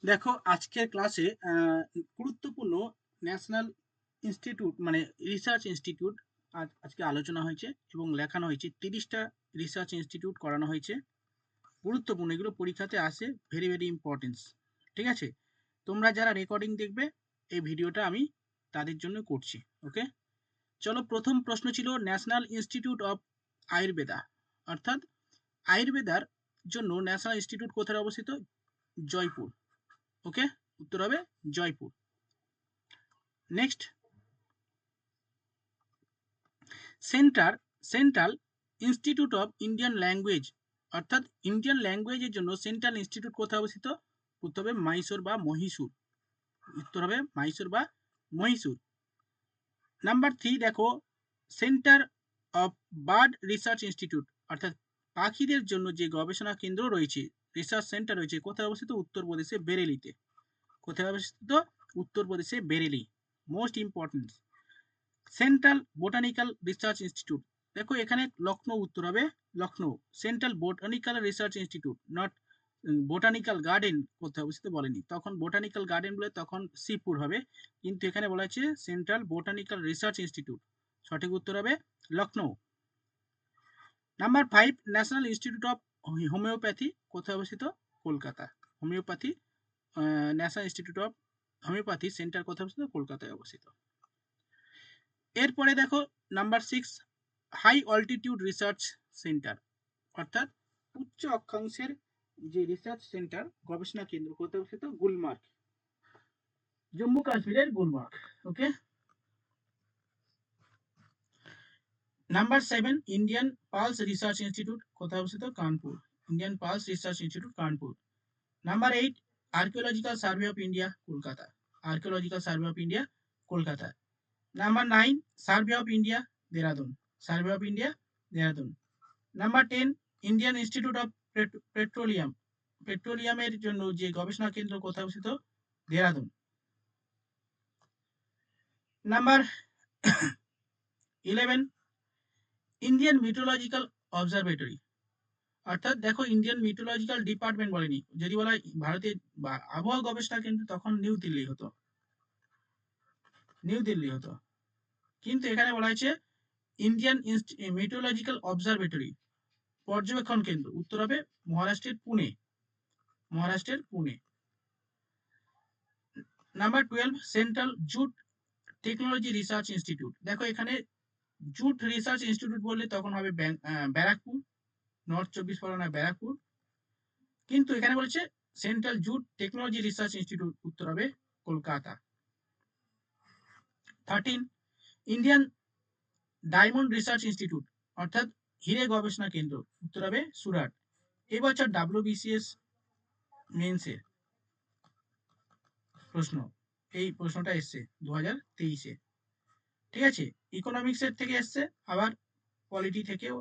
দেখো আজকের ক্লাসে গুরুত্বপূর্ণ ন্যাশনাল ইনস্টিটিউট মানে রিসার্চ ইনস্টিটিউট আজকে আলোচনা হয়েছে এবং লেখানো হয়েছে 30টা রিসার্চ ইনস্টিটিউট করানো হয়েছে। গুরুত্বপূর্ণ, এগুলো পরীক্ষাতে আসে, ভেরি ভেরি ইম্পর্টেন্স। ঠিক আছে, তোমরা যারা রেকর্ডিং দেখবে এই ভিডিওটা আমি তাদের জন্য করছি। ওকে, চলো, প্রথম প্রশ্ন ছিল ন্যাশনাল ইনস্টিটিউট অফ আয়ুর্বেদা, অর্থাৎ আয়ুর্বেদার জন্য ন্যাশনাল ইনস্টিটিউট কোথায় অবস্থিত? জয়পুর। ওকে, উত্তর হবে Jaipur. Next, central institute of Indian language, অর্থাৎ ইন্ডিয়ান ল্যাঙ্গুয়েজের জন্য সেন্ট্রাল ইনস্টিটিউট কোথায় অবস্থিত? উত্তর হবে মাইসোর বা মহীশূর। উত্তর হবে মাইসোর বা মহীশূর। নাম্বার 3 দেখো, centre of bird research institute, অর্থাৎ পাখিদের জন্য যে গবেষণা কেন্দ্র রয়েছে, রিসার্চ সেন্টার রয়েছে, কোথায় অবস্থিত? উত্তরপ্রদেশে বেরেলিতে। কোথায় অবস্থিত? উত্তরপ্রদেশে Bareilly. Most important, central botanical research institute. দেখো এখানে লখনৌ, উত্তর হবে Lucknow. Central botanical research institute, not botanical garden কোথায় অবস্থিত বলেনি, তখন বোটানিক্যাল গার্ডেন বলে তখন শ্রীপুর হবে, কিন্তু এখানে বলা হয়েছে সেন্ট্রাল বোটানিক্যাল রিসার্চ ইনস্টিটিউট। সঠিক উত্তর হবে Lucknow. Number 5, national institute of homeopathy কোথায় অবস্থিত? Kolkata. Homeopathy national institute of homeopathy centre কোথায় অবস্থিত? কলকাতায় অবস্থিত। এরপরে দেখো number 6, high altitude research centre, অর্থাৎ উচ্চ অক্ষাংশের যে রিসার্চ সেন্টার, গবেষণা কেন্দ্র কোথায় অবস্থিত? গুলমার্গ, জম্মু কাশ্মীরের Gulmarg. Okay, number 7, Indian pulse research institute কোথায় অবস্থিত? Kanpur. Indian pulse research institute Kanpur. Number 8, archaeological survey of India, Kolkata. Archaeological survey of India, Kolkata. Number 9, survey of India, Dehradun. Survey of India, Dehradun. Number 10, Indian institute of petroleum, পেট্রোলিয়ামের জন্য যে গবেষণা কেন্দ্র কোথায় অবস্থিত? Dehradun. Number 11, Indian meteorological observatory, অর্থাৎ দেখো ইন্ডিয়ান মিটোলজিক্যাল ডিপার্টমেন্ট বলেনি, যদি বলা হয় ভারতের আবহাওয়া গবেষণা কেন্দ্র তখন নিউ দিল্লি হতো, নিউ দিল্লি হতো, কিন্তু এখানে বলা হয়েছে ইন্ডিয়ান মিটোলজিক্যাল অবজারভেটরি, পর্যবেক্ষণ কেন্দ্র। উত্তর হবে মহারাষ্ট্রের পুনে, মহারাষ্ট্রের Pune. Number 12, central jute technology research institute. দেখো এখানে জুট রিসার্চ ইনস্টিটিউট বললে তখন হবে ব্যারাকপুর, নর্থ 24 পরগনা ব্যারাকপুর, কিন্তু এখানে বলেছে central jute technology research institute, উত্তর হবে Kolkata. 13, Indian diamond research institute, অর্থাৎ হিরে গবেষণা কেন্দ্র, উত্তর হবে সুরাট। এবছর WBCS মেন্সে প্রশ্ন, এই প্রশ্নটা এসছে 2023-এ। ঠিক আছে, ইকোনমিক্সের থেকে এসছে, আবার পলিটি থেকেও,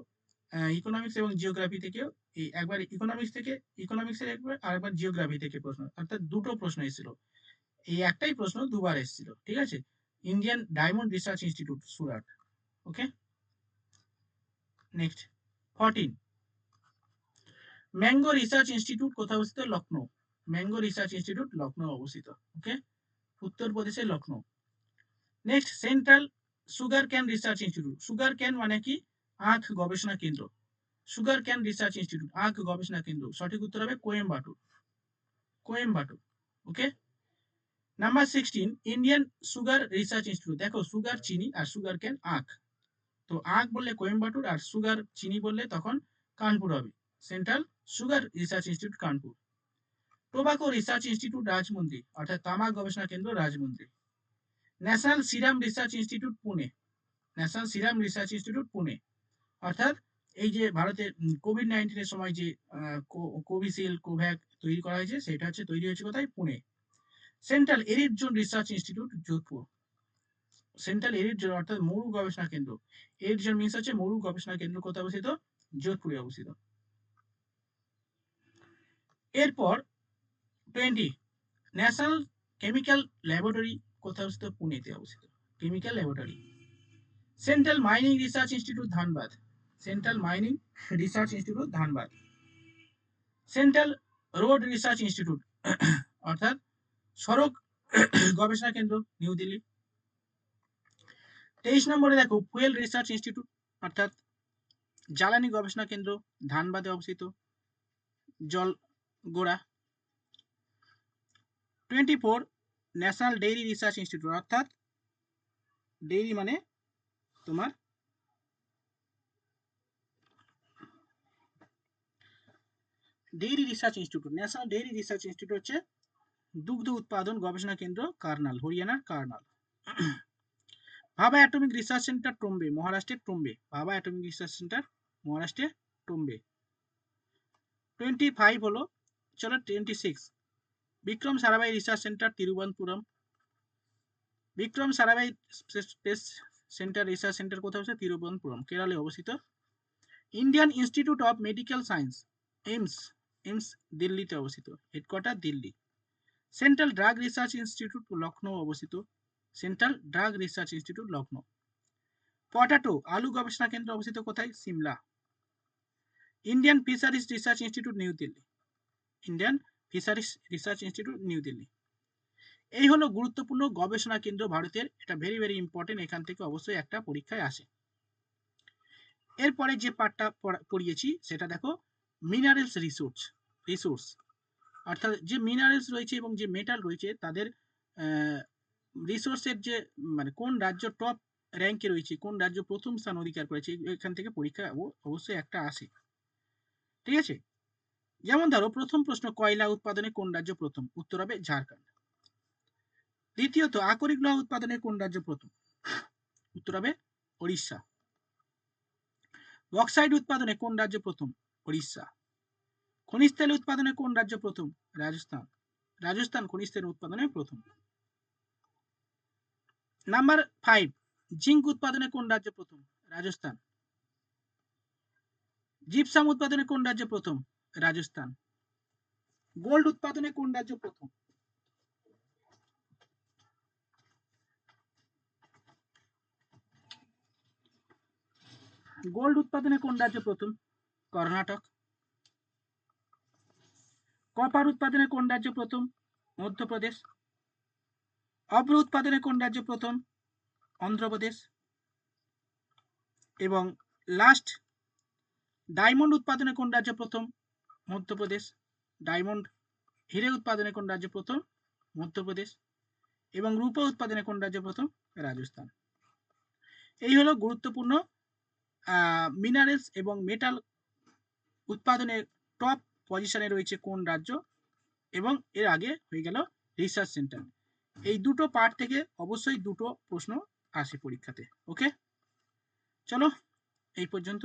ইকোনমিক্স এবং জিওগ্রাফি থেকেও, এই একবার ইকোনমিক্স থেকে, ইকোনমিক্সের একবার আর একবার জিওগ্রাফি থেকে প্রশ্ন, অর্থাৎ দুটো প্রশ্ন এসেছিল। এই একটাই প্রশ্ন দুবার এসেছিল। ঠিক আছে, Indian diamond research institute, Surat. Okay, next 14, mango research institute কোথায় অবস্থিত? Lucknow. Mango research institute Lucknow অবস্থিত। ওকে, উত্তরপ্রদেশের Lucknow. Next, central sugar cane research institute. Sugar cane মানে কি? আখ গবেষণা কেন্দ্র। সুগার ক্যান রিসার্চ ইনস্টিটিউট, আখ গবেষণা কেন্দ্র। সঠিক উত্তর হবে Coimbatore, Coimbatore. Okay, number 16, Indian sugar research institute. দেখো সুগার চিনি আর সুগার ক্যান আখ, তো আখ বললে কোয়েম্বাটুর আর সুগার চিনি বললে তখন কানপুর হবে, central sugar research institute Kanpur. Tobacco research institute Rajahmundry, অর্থাৎ তামাক গবেষণা কেন্দ্র Rajahmundry. National serum research institute Pune, national serum research institute Pune, অর্থাৎ এই যে ভারতের কোভিড-19 সময় যে কোভিশিল্ড কোভ্যাক্স তৈরি করা হয়েছে, সেটা হচ্ছে তৈরি হয়েছে কোথায়? Pune. Central arid zone research institute Jodhpur. Central arid zone অর্থাৎ মরু গবেষণা কেন্দ্র, এরিড জোন মিন্স হচ্ছে মরু গবেষণা কেন্দ্র, কোথায় অবস্থিত? যোধপুরে অবস্থিত। এরপর 20, ন্যাশনাল কেমিক্যাল ল্যাবরেটরি কোথায় অবস্থিত? পুনেতে অবস্থিত, chemical laboratory. Central mining research institute Dhanbad, central mining research institute Dhanbad. Central road research institute, অর্থাৎ সড়ক গবেষণা কেন্দ্র নিউ দিল্লি। 23 নম্বরে দেখো ফুয়েল রিসার্চ ইনস্টিটিউট অর্থাৎ জ্বালানি গবেষণা কেন্দ্র ধানবাদে অবস্থিত জলগোড়া। 24 ন্যাশনাল ডেইরি রিসার্চ ইনস্টিটিউট অর্থাৎ ডেইরি মানে তোমার dairy research institute, national dairy research institute হচ্ছে দুগ্ধ উৎপাদন গবেষণা কেন্দ্র কার্নাল, হরিয়ানার কার্নাল। ভাবা অ্যাটমিক রিসার্চ সেন্টার টোম্বে, মহারাষ্ট্রের টোম্বে। ভাবা অ্যাটমিক রিসার্চ সেন্টার মহারাষ্ট্রের টোম্বে। 25 হলো, চলো 26 Vikram Sarabhai research centre Thiruvananthapuram. Vikram Sarabhai space centre research centre কোথায় হচ্ছে? তিরুবনন্তপুরম, কেরালে অবস্থিত। Indian institute of medical science AIIMS, AIIMS দিল্লিতে অবস্থিত, headquarter Delhi. Central drug research institute Lucknow অবস্থিত, central drug research institute Lucknow. Potato আলু গবেষণা কেন্দ্র অবস্থিত কোথায়? Shimla. Indian fisheries research institute New Delhi, Indian fisheries research institute New Delhi. এই হলো গুরুত্বপূর্ণ গবেষণা কেন্দ্র ভারতের, এটা ভেরি ভেরি ইম্পর্টেন্ট, এখান থেকে অবশ্যই একটা পরীক্ষায় আসে। এরপরে যে পার্টটা পড়িয়েছি সেটা দেখো মিনারেলস রিসোর্স অর্থাৎ যে মিনারেলস রয়েছে এবং যে মেটাল রয়েছে তাদের রিসোর্সের যে মানে কোন রাজ্য টপ র্যাঙ্কে রয়েছে, কোন রাজ্য প্রথম স্থান অধিকার করেছে, এখান থেকে পরীক্ষা অবশ্যই একটা আসে। ঠিক আছে, যেমন ধরো প্রথম প্রশ্ন, কয়লা উৎপাদনে কোন রাজ্য প্রথম? উত্তর হবে ঝাড়খণ্ড। দ্বিতীয়ত, আকরিক লৌহ উৎপাদনে কোন রাজ্য প্রথম? উত্তর হবে ওড়িশা। বক্সাইট উৎপাদনে কোন রাজ্য প্রথম? ওড়িশা। খনিজ তেল উৎপাদনে কোন রাজ্য প্রথম? রাজস্থান। রাজস্থান খনিজ তেল উৎপাদনে প্রথম। নাম্বার 5, জিঙ্ক উৎপাদনে কোন রাজ্য প্রথম? রাজস্থান। জিপসাম উৎপাদনে কোন রাজ্য প্রথম? রাজস্থান। গোল্ড উৎপাদনে কোন রাজ্য প্রথম? গোল্ড উৎপাদনে কোন রাজ্য প্রথম? কর্ণাটক। কপার উৎপাদনে কোন রাজ্য প্রথম? মধ্যপ্রদেশ। অভ্র উৎপাদনে কোন রাজ্য প্রথম? অন্ধ্রপ্রদেশ। এবং লাস্ট, ডায়মন্ড উৎপাদনে কোন রাজ্য প্রথম? মধ্যপ্রদেশ। ডায়মন্ড হিরে উৎপাদনে কোন রাজ্য প্রথম? মধ্যপ্রদেশ। এবং রূপা উৎপাদনে কোন রাজ্য প্রথম? রাজস্থান। এই হলো গুরুত্বপূর্ণ মিনারেলস এবং মেটাল উৎপাদনের টপ পজিশনে রয়েছে কোন রাজ্য, এবং এর আগে হয়ে গেল রিসার্চ সেন্টার। এই দুটো পার্ট থেকে অবশ্যই দুটো প্রশ্ন আসে পরীক্ষাতে। ওকে, চলো এই পর্যন্ত।